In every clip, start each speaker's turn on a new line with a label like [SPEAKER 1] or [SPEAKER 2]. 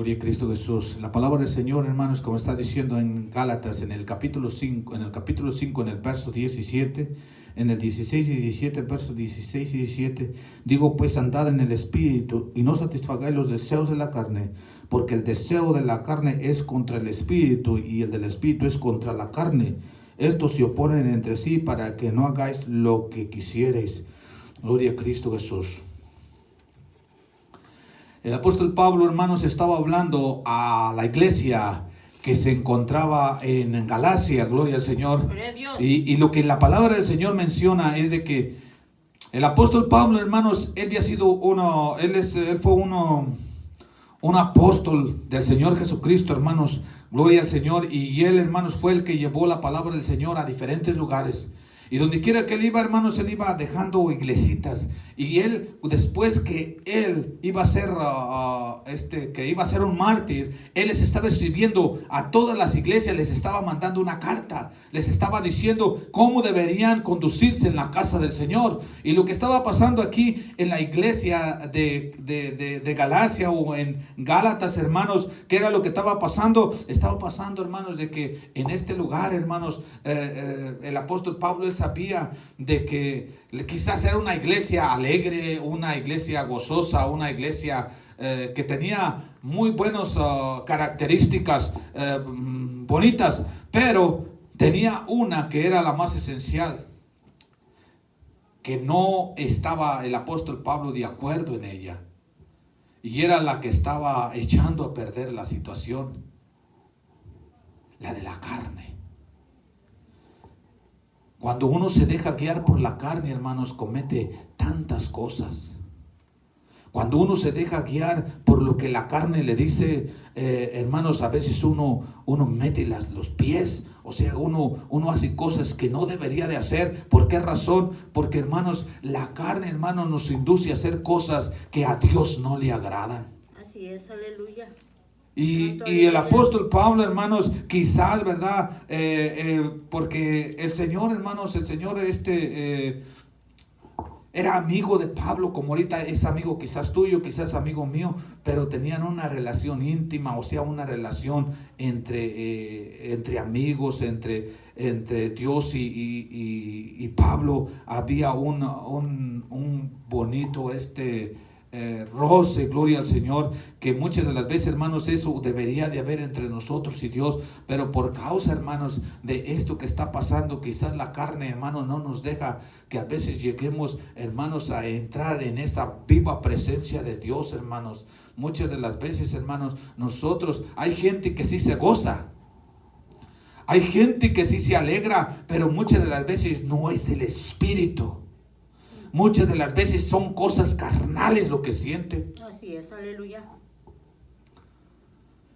[SPEAKER 1] Gloria a Cristo Jesús. La palabra del Señor, hermanos, como está diciendo en Gálatas, en el capítulo 5, en el verso 17, en el 16 y 17, verso 16 y 17, digo pues andad en el Espíritu y no satisfagáis los deseos de la carne, porque el deseo de la carne es contra el Espíritu y el del Espíritu es contra la carne. Estos se oponen entre sí para que no hagáis lo que quisierais. Gloria a Cristo Jesús. El apóstol Pablo, hermanos, estaba hablando a la iglesia que se encontraba en Galacia, gloria al Señor. Y lo que la palabra del Señor menciona es de que el apóstol Pablo, hermanos, él había sido él fue un apóstol del Señor Jesucristo, hermanos, gloria al Señor. Y él, hermanos, fue el que llevó la palabra del Señor a diferentes lugares. Y donde quiera que él iba, hermanos, él iba dejando iglesitas. Y él, después que él iba a ser, que iba a ser un mártir, él les estaba escribiendo a todas las iglesias, les estaba mandando una carta, les estaba diciendo cómo deberían conducirse en la casa del Señor. Y lo que estaba pasando aquí en la iglesia de Galacia o en Gálatas, hermanos, ¿qué era lo que estaba pasando? Estaba pasando, hermanos, de que en este lugar, hermanos, el apóstol Pablo, él sabía de que quizás era una iglesia alegre, una iglesia gozosa, una iglesia que tenía muy buenas características bonitas, pero tenía una que era la más esencial, que no estaba el apóstol Pablo de acuerdo en ella, y era la que estaba echando a perder la situación, la de la carne. Cuando uno se deja guiar por la carne, hermanos, comete tantas cosas. Cuando uno se deja guiar por lo que la carne le dice, hermanos, a veces uno mete los pies, o sea, uno hace cosas que no debería de hacer. ¿Por qué razón? Porque, hermanos, la carne, hermanos, nos induce a hacer cosas que a Dios no le agradan.
[SPEAKER 2] Así es, aleluya.
[SPEAKER 1] Y el apóstol Pablo, hermanos, quizás, ¿verdad? Porque el Señor, hermanos, el Señor era amigo de Pablo, como ahorita es amigo quizás tuyo, quizás amigo mío, pero tenían una relación íntima, o sea, una relación entre amigos, entre Dios y Pablo. Había un bonito roce, gloria al Señor, que muchas de las veces, hermanos, eso debería de haber entre nosotros y Dios, pero por causa, hermanos, de esto que está pasando, quizás la carne, hermano, no nos deja que a veces lleguemos, hermanos, a entrar en esa viva presencia de Dios, hermanos. Muchas de las veces, hermanos, hay gente que sí se goza, hay gente que sí se alegra, pero muchas de las veces no es del Espíritu. Muchas de las veces son cosas carnales lo que sienten.
[SPEAKER 2] Así es, aleluya.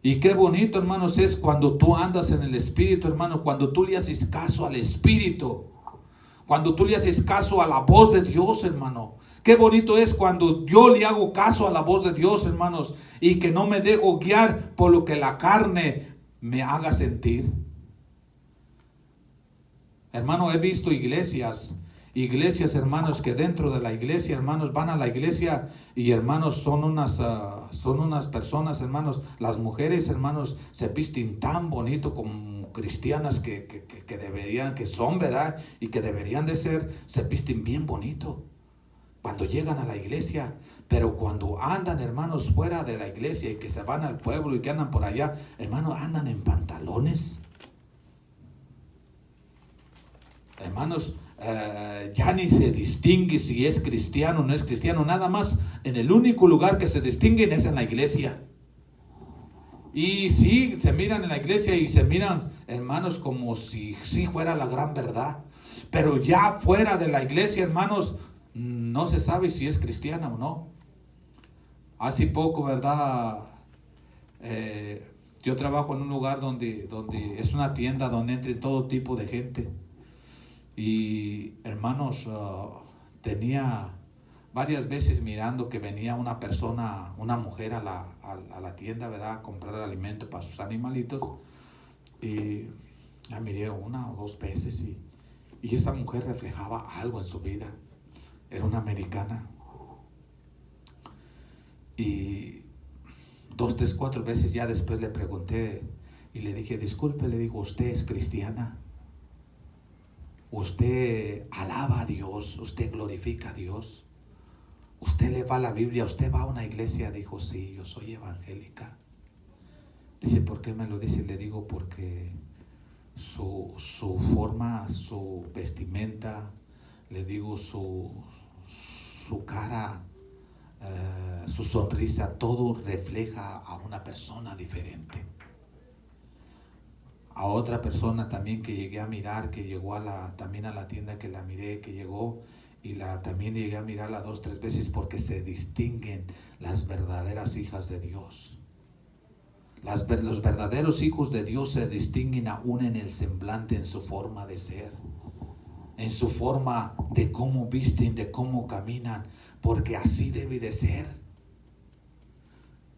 [SPEAKER 1] Y qué bonito, hermanos, es cuando tú andas en el Espíritu, hermano, cuando tú le haces caso al Espíritu, cuando tú le haces caso a la voz de Dios, hermano. Qué bonito es cuando yo le hago caso a la voz de Dios, hermanos, y que no me dejo guiar por lo que la carne me haga sentir. Hermano, he visto iglesias, hermanos, que dentro de la iglesia, hermanos, van a la iglesia y, hermanos, son unas personas, hermanos, las mujeres, hermanos, se visten tan bonito como cristianas que deberían, que son, ¿verdad? Y que deberían de ser, se visten bien bonito cuando llegan a la iglesia, pero cuando andan, hermanos, fuera de la iglesia y que se van al pueblo y que andan por allá, hermanos, andan en pantalones. Hermanos, ya ni se distingue si es cristiano o no es cristiano. Nada más en el único lugar que se distinguen es en la iglesia. Y sí, se miran en la iglesia y se miran, hermanos, como si fuera la gran verdad. Pero ya fuera de la iglesia, hermanos, no se sabe si es cristiana o no. Hace poco, ¿verdad? Yo trabajo en un lugar donde es una tienda donde entra todo tipo de gente. Y, hermanos, tenía varias veces mirando que venía una persona, una mujer a la tienda, ¿verdad?, a comprar alimento para sus animalitos. Y la miré una o dos veces y esta mujer reflejaba algo en su vida. Era una americana. Y 2, 3, 4 veces. Ya después le pregunté y le dije, disculpe, le digo, ¿usted es cristiana? ¿Usted alaba a Dios? ¿Usted glorifica a Dios? ¿Usted le va a la Biblia? ¿Usted va a una iglesia? Dijo, sí, yo soy evangélica. Dice, ¿por qué me lo dice? Le digo, porque su forma, su vestimenta, le digo, su cara, su sonrisa, todo refleja a una persona diferente. A otra persona también que llegué a mirar, que llegó también a la tienda, que la miré, que llegó, y también llegué a mirarla 2, 3 veces, porque se distinguen las verdaderas hijas de Dios. Los verdaderos hijos de Dios se distinguen aún en el semblante, en su forma de ser, en su forma de cómo visten, de cómo caminan, porque así debe de ser.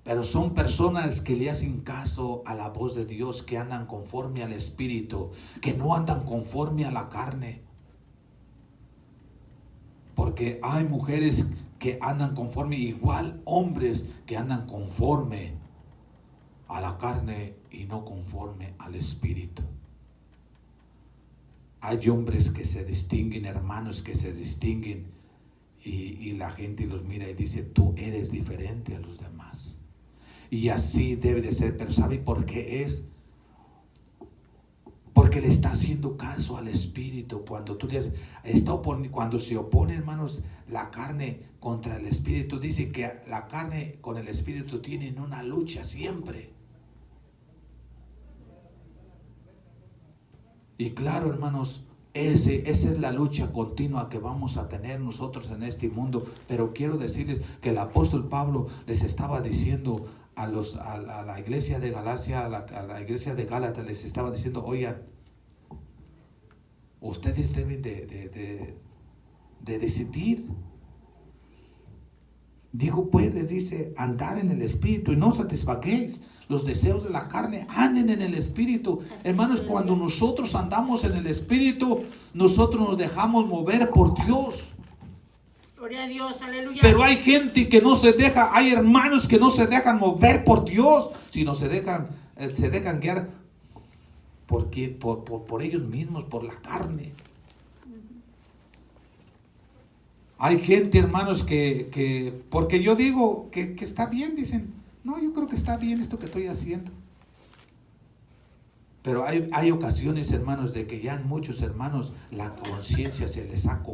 [SPEAKER 1] Pero son personas que le hacen caso a la voz de Dios, que andan conforme al Espíritu, que no andan conforme a la carne. Porque hay mujeres que andan conforme, igual hombres que andan conforme a la carne y no conforme al Espíritu. Hay hombres que se distinguen, hermanos que se distinguen, y la gente los mira y dice, tú eres diferente a los demás. Y así debe de ser. Pero ¿sabe por qué es? Porque le está haciendo caso al Espíritu. Cuando cuando se opone, hermanos, la carne contra el Espíritu, dice que la carne con el Espíritu tienen una lucha siempre. Y claro, hermanos, esa es la lucha continua que vamos a tener nosotros en este mundo. Pero quiero decirles que el apóstol Pablo les estaba diciendo a la iglesia de Galacia, a la iglesia de Gálatas, les estaba diciendo, oigan, ustedes deben de decidir. Digo, pues, les dice, andar en el Espíritu y no satisfagáis los deseos de la carne, anden en el Espíritu. Hermanos, cuando nosotros andamos en el Espíritu, nosotros nos dejamos mover por Dios.
[SPEAKER 2] Gloria a Dios, aleluya.
[SPEAKER 1] Pero hay gente que no se deja, hay hermanos que no se dejan mover por Dios, sino se dejan guiar por ellos mismos, por la carne. Hay gente, hermanos, que porque yo digo que está bien, dicen, no, yo creo que está bien esto que estoy haciendo. Pero hay ocasiones, hermanos, de que ya muchos hermanos la conciencia se les ha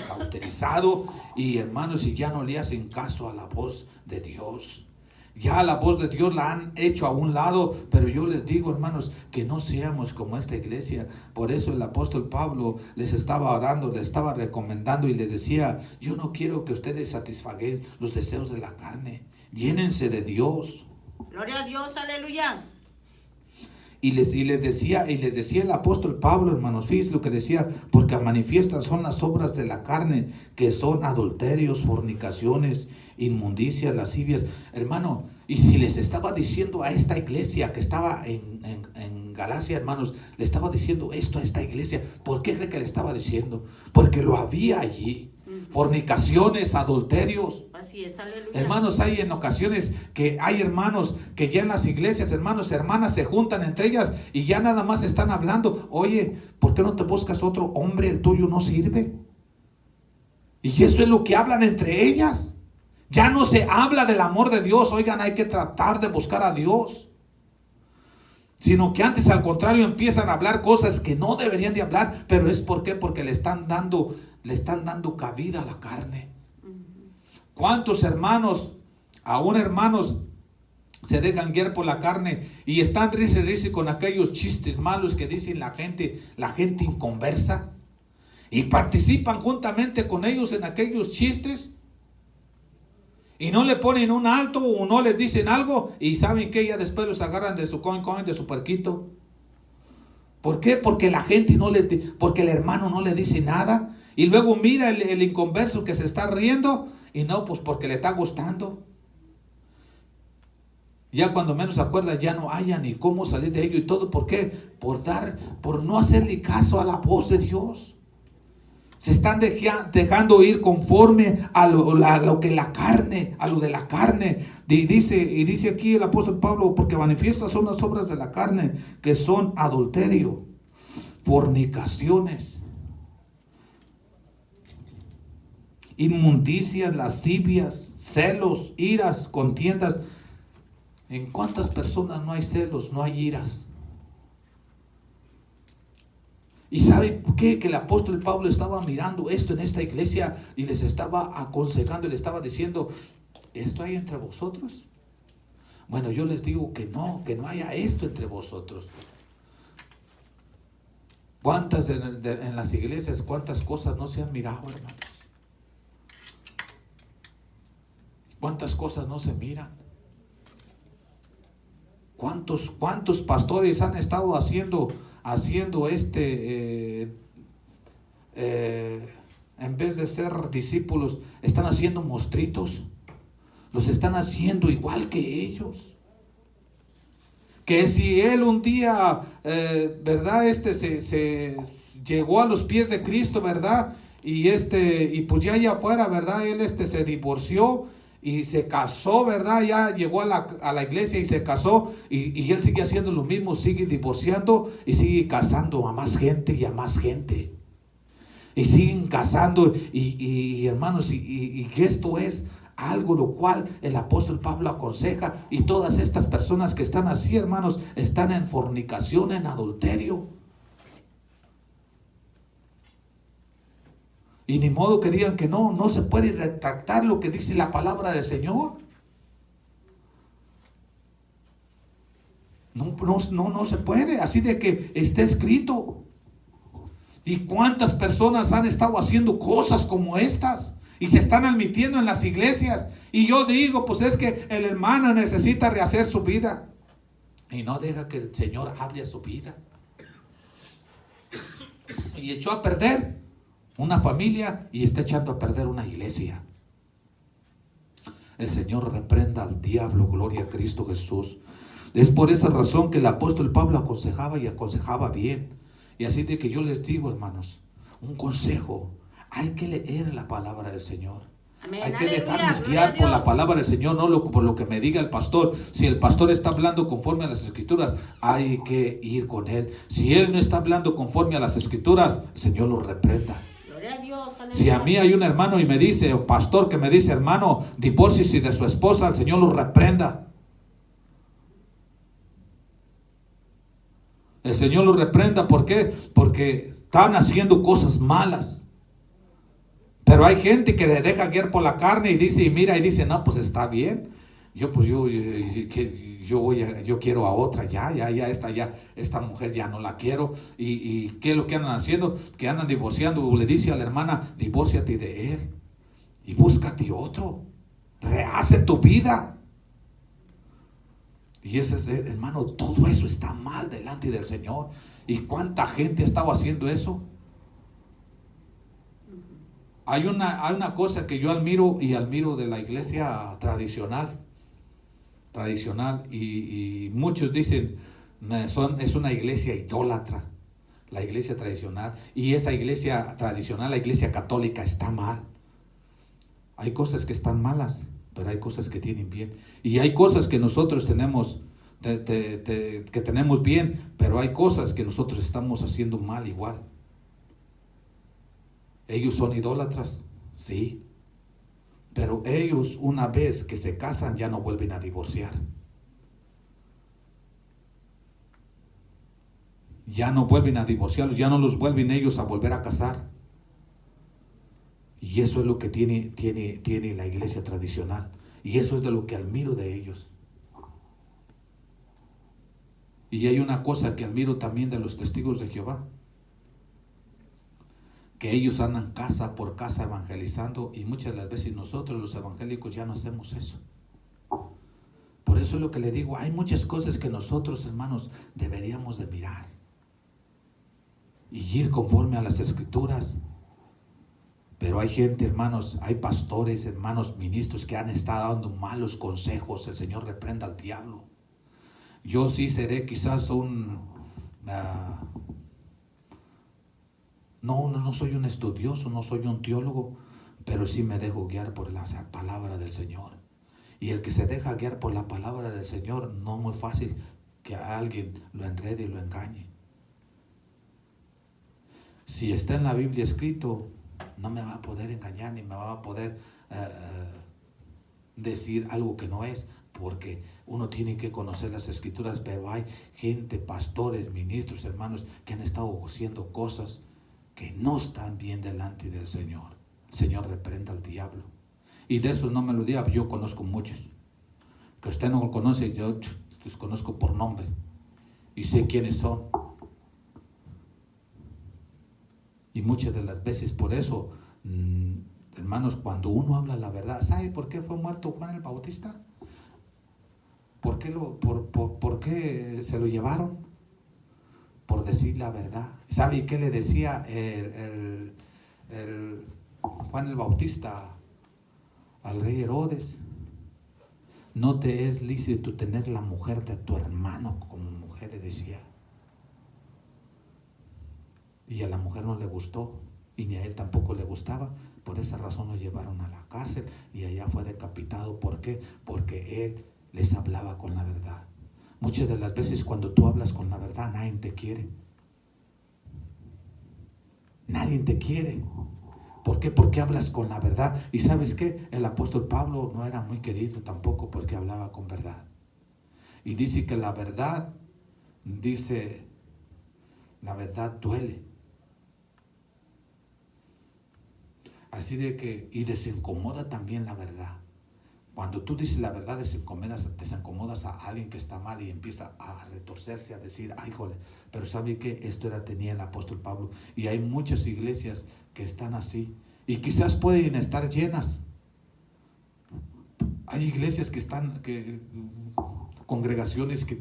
[SPEAKER 1] cauterizado, y hermanos, y ya no le hacen caso a la voz de Dios. Ya la voz de Dios la han hecho a un lado. Pero yo les digo, hermanos, que no seamos como esta iglesia. Por eso el apóstol Pablo les estaba recomendando y les decía, yo no quiero que ustedes satisfagáis los deseos de la carne. Llénense de Dios.
[SPEAKER 2] Gloria a Dios, aleluya.
[SPEAKER 1] Y les decía el apóstol Pablo, hermanos, fíjense lo que decía, porque manifiestas son las obras de la carne, que son adulterios, fornicaciones, inmundicias, lascivias. Hermano, y si les estaba diciendo a esta iglesia que estaba en Galacia, hermanos, le estaba diciendo esto a esta iglesia, ¿por qué cree que le estaba diciendo? Porque lo había allí. Fornicaciones, adulterios.
[SPEAKER 2] Así es, aleluya.
[SPEAKER 1] Hermanos, hay en ocasiones que hay hermanos que ya en las iglesias, hermanos, hermanas se juntan entre ellas y ya nada más están hablando. Oye, ¿por qué no te buscas otro hombre? El tuyo no sirve. Y eso es lo que hablan entre ellas. Ya no se habla del amor de Dios. Oigan, hay que tratar de buscar a Dios. Sino que antes, al contrario, empiezan a hablar cosas que no deberían de hablar. Pero es ¿por qué? Porque le están dando cabida a la carne. ¿Cuántos hermanos, aún hermanos, se dejan guiar por la carne y están risa con aquellos chistes malos que dicen la gente inconversa, y participan juntamente con ellos en aquellos chistes y no le ponen un alto o no les dicen algo, y saben que ya después los agarran de su coin, de su puerquito? ¿Por qué? Porque la gente porque el hermano no le dice nada, y luego mira el inconverso que se está riendo, y no, pues porque le está gustando. Ya cuando menos se acuerda, ya no haya ni cómo salir de ello. ¿Y todo por qué? Por no hacerle caso a la voz de Dios. Se están dejando ir conforme a lo que la carne, a lo de la carne. Dice aquí el apóstol Pablo, porque manifiestas son las obras de la carne, que son adulterio, fornicaciones, inmundicias, lascivias, celos, iras, contiendas. ¿En cuántas personas no hay celos, no hay iras? ¿Y sabe por qué? Que el apóstol Pablo estaba mirando esto en esta iglesia y les estaba aconsejando, y le estaba diciendo, ¿esto hay entre vosotros? Bueno, yo les digo que no haya esto entre vosotros. ¿Cuántas en las iglesias, cuántas cosas no se han mirado, hermanos? ¿Cuántas cosas no se miran? ¿Cuántos pastores han estado haciendo en vez de ser discípulos, están haciendo mostritos? Los están haciendo igual que ellos. Que si él un día, ¿verdad? Se llegó a los pies de Cristo, ¿verdad? Y pues ya allá afuera, ¿verdad? Él se divorció y se casó, ¿verdad? Ya llegó a la iglesia y se casó, y él sigue haciendo lo mismo, sigue divorciando y sigue casando a más gente y a más gente. Y siguen casando, y hermanos, y esto es algo lo cual el apóstol Pablo aconseja, y todas estas personas que están así, hermanos, están en fornicación, en adulterio. Y ni modo que digan que no se puede retractar lo que dice la palabra del Señor. No se puede, así de que está escrito. ¿Y cuántas personas han estado haciendo cosas como estas? Y se están admitiendo en las iglesias. Y yo digo, pues es que el hermano necesita rehacer su vida. Y no deja que el Señor hable a su vida. Y echó a perder una familia y está echando a perder una iglesia. El Señor reprenda al diablo, gloria a Cristo Jesús. Es por esa razón que el apóstol Pablo aconsejaba, y aconsejaba bien. Y así de que yo les digo, hermanos, un consejo: hay que leer la palabra del Señor.
[SPEAKER 2] Amén.
[SPEAKER 1] Hay que
[SPEAKER 2] Aleluya,
[SPEAKER 1] dejarnos
[SPEAKER 2] gloria a
[SPEAKER 1] guiar por la
[SPEAKER 2] Dios.
[SPEAKER 1] palabra del Señor, no por lo que me diga el pastor. Si el pastor está hablando conforme a las escrituras, hay que ir con él. Si él no está hablando conforme a las escrituras, el Señor lo reprenda.
[SPEAKER 2] Gloria a Dios, aleluya.
[SPEAKER 1] Si a mí hay un hermano y me dice, o pastor que me dice, hermano, divórciese de su esposa, el Señor lo reprenda. El Señor lo reprenda. ¿Por qué? Porque están haciendo cosas malas. Pero hay gente que le deja guiar por la carne y dice, y mira, y dice, no, pues está bien. Yo quiero a otra, esta mujer ya no la quiero. ¿Y qué es lo que andan haciendo? Que andan divorciando. Le dice a la hermana, divórciate de él y búscate otro. Rehace tu vida. Y hermano, todo eso está mal delante del Señor. ¿Y cuánta gente ha estado haciendo eso? Hay una cosa que yo admiro de la iglesia tradicional, y muchos dicen, es una iglesia idólatra, la iglesia tradicional. Y esa iglesia tradicional, la iglesia católica, está mal. Hay cosas que están malas, pero hay cosas que tienen bien. Y hay cosas que nosotros tenemos que tenemos bien, pero hay cosas que nosotros estamos haciendo mal igual. Ellos son idólatras, sí, pero ellos, una vez que se casan, ya no vuelven a divorciar. Ya no vuelven a divorciarlos, ya no los vuelven ellos a volver a casar. Y eso es lo que tiene la iglesia tradicional. Y eso es de lo que admiro de ellos. Y hay una cosa que admiro también de los testigos de Jehová, que ellos andan casa por casa evangelizando, y muchas de las veces nosotros los evangélicos ya no hacemos eso. Por eso es lo que le digo, hay muchas cosas que nosotros, hermanos, deberíamos de mirar y ir conforme a las escrituras. Pero hay gente, hermanos, hay pastores, hermanos, ministros que han estado dando malos consejos. El Señor reprenda al diablo. Yo sí seré quizás No soy un estudioso, no soy un teólogo, pero sí me dejo guiar por la palabra del Señor. Y el que se deja guiar por la palabra del Señor, no es muy fácil que a alguien lo enrede y lo engañe. Si está en la Biblia escrito, no me va a poder engañar ni me va a poder decir algo que no es, porque uno tiene que conocer las escrituras, pero hay gente, pastores, ministros, hermanos, que han estado haciendo cosas que no están bien delante del Señor. El Señor reprenda al diablo. Y de eso no me lo diga, yo conozco muchos. Que usted no lo conoce, yo los conozco por nombre. Y sé quiénes son. Y muchas de las veces por eso, hermanos, cuando uno habla la verdad, ¿sabe por qué fue muerto Juan el Bautista? ¿Por qué se lo llevaron? Por decir la verdad. ¿Sabe qué le decía Juan el Bautista al rey Herodes? No te es lícito tener la mujer de tu hermano como mujer, le decía. Y a la mujer no le gustó, y ni a él tampoco le gustaba. Por esa razón lo llevaron a la cárcel y allá fue decapitado. ¿Por qué? Porque él les hablaba con la verdad. Muchas de las veces cuando tú hablas con la verdad, nadie te quiere. Nadie te quiere. ¿Por qué? Porque hablas con la verdad. Y ¿sabes qué? El apóstol Pablo no era muy querido tampoco porque hablaba con verdad. Y dice que la verdad, la verdad duele. Así de que, y desincomoda también la verdad. Cuando tú dices la verdad, desincomodas a alguien que está mal y empieza a retorcerse, a decir, ay, jole, pero ¿sabe qué? Esto tenía el apóstol Pablo. Y hay muchas iglesias que están así. Y quizás pueden estar llenas. Hay iglesias congregaciones que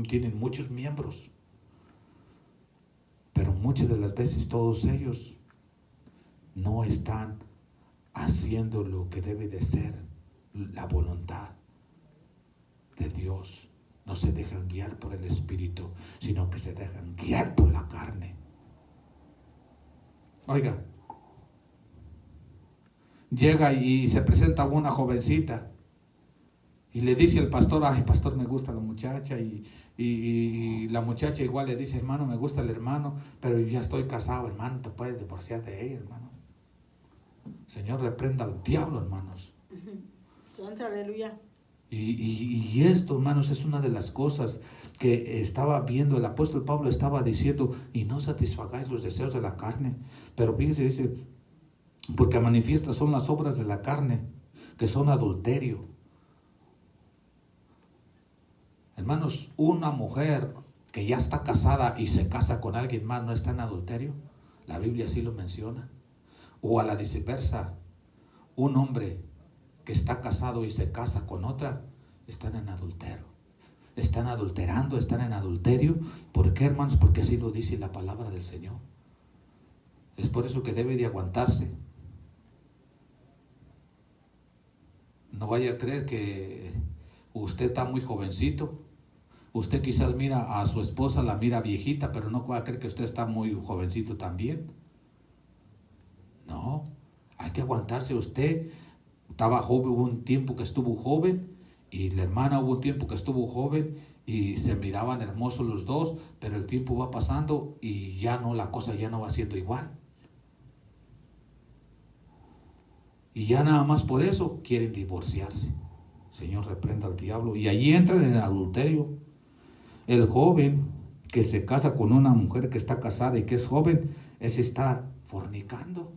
[SPEAKER 1] tienen muchos miembros. Pero muchas de las veces todos ellos no están haciendo lo que debe de ser la voluntad de Dios. No se dejan guiar por el Espíritu, sino que se dejan guiar por la carne. Oiga, llega y se presenta una jovencita y le dice al pastor, ay, pastor, me gusta la muchacha, y la muchacha igual le dice, hermano, me gusta el hermano, pero yo ya estoy casado, hermano, te puedes divorciar de ella, hermano. Señor, reprenda al diablo, hermanos.
[SPEAKER 2] Santa aleluya.
[SPEAKER 1] Y esto, hermanos, es una de las cosas que estaba viendo el apóstol Pablo. Estaba diciendo, y no satisfagáis los deseos de la carne. Pero fíjense, dice, porque manifiestas son las obras de la carne, que son adulterio. Hermanos, una mujer que ya está casada y se casa con alguien más, ¿no está en adulterio? La Biblia sí lo menciona. O a la viceversa, un hombre que está casado y se casa con otra, están en adulterio. Están adulterando, están en adulterio. ¿Por qué, hermanos? Porque así lo dice la palabra del Señor. Es por eso que debe de aguantarse. No vaya a creer que usted está muy jovencito. Usted quizás mira a su esposa, la mira viejita, pero no vaya a creer que usted está muy jovencito también. No, hay que aguantarse. Usted estaba joven, hubo un tiempo que estuvo joven, y la hermana hubo un tiempo que estuvo joven, y se miraban hermosos los dos, pero el tiempo va pasando y ya no, la cosa ya no va siendo igual. Y ya nada más por eso quieren divorciarse. Señor, reprenda al diablo. Y allí entran en el adulterio. El joven que se casa con una mujer que está casada y que es joven, ese está fornicando.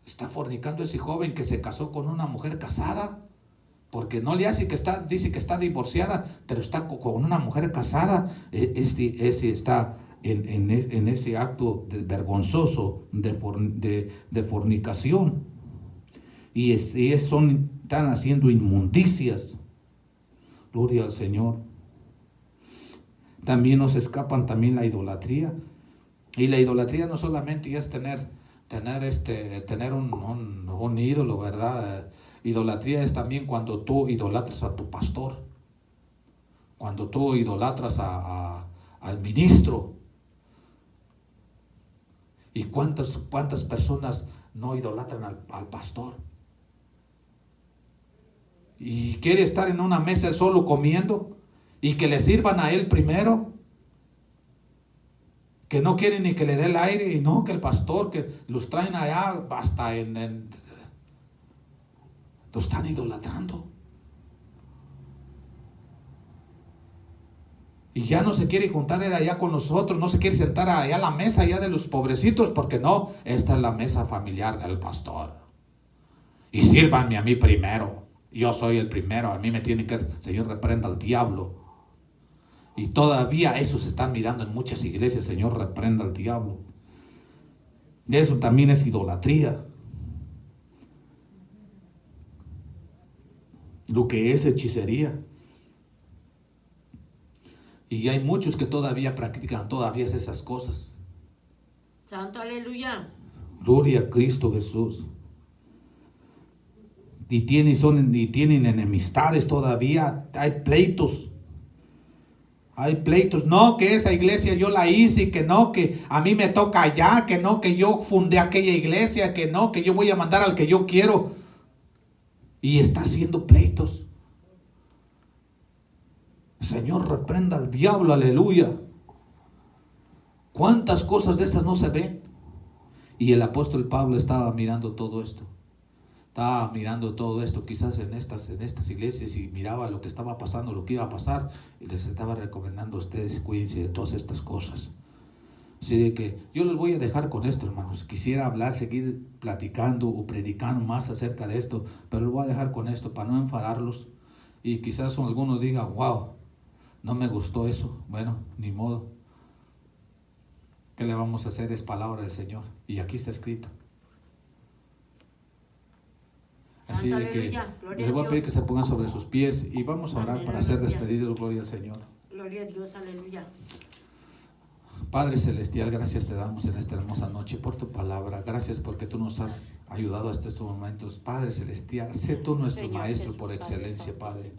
[SPEAKER 1] Está fornicando ese joven que se casó con una mujer casada, porque no le hace dice que está divorciada, pero está con una mujer casada. Ese está en ese acto vergonzoso de fornicación. Y están haciendo inmundicias. Gloria al Señor. También nos escapan también la idolatría. Y la idolatría no solamente es tener un ídolo, ¿verdad? Idolatría es también cuando tú idolatras a tu pastor, cuando tú idolatras a al ministro. ¿Y cuántas personas no idolatran al pastor? Y quiere estar en una mesa solo comiendo y que le sirvan a él primero. Que no quieren ni que le dé el aire, y no, que el pastor, que los traen allá hasta lo están idolatrando. Y ya no se quiere juntar allá con nosotros, no se quiere sentar allá a la mesa allá de los pobrecitos, porque no, esta es la mesa familiar del pastor. Y sírvanme a mí primero, yo soy el primero, a mí me tiene que, Señor, reprenda al diablo. Y todavía eso se está mirando en muchas iglesias, Señor, reprenda al diablo. Eso también es idolatría. Lo que es hechicería. Y hay muchos que todavía practican todavía esas cosas.
[SPEAKER 2] Santo, aleluya.
[SPEAKER 1] Gloria a Cristo Jesús. Y tienen enemistades todavía. Hay pleitos. Hay pleitos, no, que esa iglesia yo la hice, y que no, que a mí me toca allá, que no, que yo fundé aquella iglesia, que no, que yo voy a mandar al que yo quiero. Y está haciendo pleitos. Señor, reprenda al diablo, aleluya. ¿Cuántas cosas de estas no se ven? Y el apóstol Pablo estaba mirando todo esto. Estaba mirando todo esto, quizás en estas iglesias, y miraba lo que estaba pasando, lo que iba a pasar, y les estaba recomendando a ustedes, cuídense de todas estas cosas. Así de que yo les voy a dejar con esto, hermanos. Quisiera hablar, seguir platicando o predicando más acerca de esto, pero lo voy a dejar con esto para no enfadarlos. Y quizás algunos digan, wow, no me gustó eso. Bueno, ni modo. ¿Qué le vamos a hacer? Es palabra del Señor. Y aquí está escrito. Así de que les voy a pedir que se pongan sobre sus pies y vamos a orar para ser despedidos. Gloria al Señor.
[SPEAKER 2] Gloria a Dios, aleluya.
[SPEAKER 1] Padre Celestial, gracias te damos en esta hermosa noche por tu palabra. Gracias porque tú nos has ayudado hasta estos momentos. Padre Celestial, sé tú nuestro maestro por excelencia, Padre.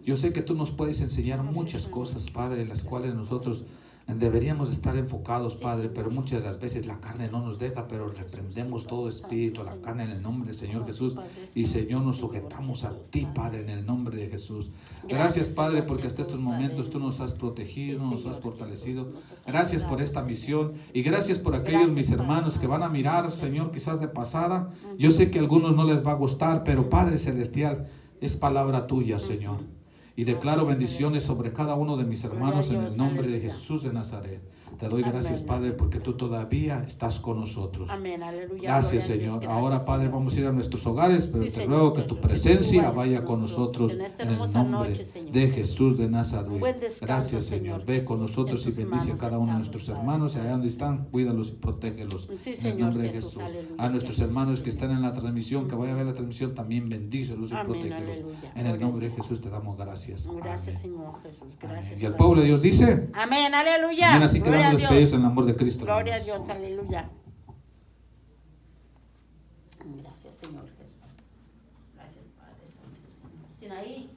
[SPEAKER 1] Yo sé que tú nos puedes enseñar muchas cosas, Padre, en las cuales nosotros deberíamos estar enfocados, Padre, pero muchas de las veces la carne no nos deja, pero reprendemos todo espíritu a la carne en el nombre del Señor Jesús, y Señor, nos sujetamos a ti, Padre, en el nombre de Jesús. Gracias, Padre, porque hasta estos momentos tú nos has protegido, nos has fortalecido. Gracias por esta misión, y gracias por aquellos mis hermanos que van a mirar, Señor, quizás de pasada. Yo sé que a algunos no les va a gustar, pero Padre Celestial, es palabra tuya, Señor. Y declaro bendiciones sobre cada uno de mis hermanos en el nombre de Jesús de Nazaret. Te doy gracias, Padre, porque tú todavía estás con nosotros.
[SPEAKER 2] Amén, aleluya.
[SPEAKER 1] Gracias, Señor. Ahora, Padre, vamos a ir a nuestros hogares, pero te ruego que tu presencia vaya con nosotros en el nombre de Jesús de Nazaret. Gracias, Señor. Ve con nosotros y bendice a cada uno de nuestros hermanos. Allá donde están, cuídalos y protégelos en el nombre de Jesús. A nuestros hermanos que están en la transmisión, que vayan a ver la transmisión, también bendícelos y protégelos. En el nombre de Jesús te damos gracias.
[SPEAKER 2] Gracias, Señor Jesús. Gracias.
[SPEAKER 1] Y el pueblo de Dios dice:
[SPEAKER 2] amén, aleluya.
[SPEAKER 1] Amén. Así quedamos despedidos en el amor de Cristo.
[SPEAKER 2] Gloria a
[SPEAKER 1] hermanos.
[SPEAKER 2] Dios, aleluya. Gracias, Señor Jesús. Gracias, Padre Santo, Señor. Sinaí.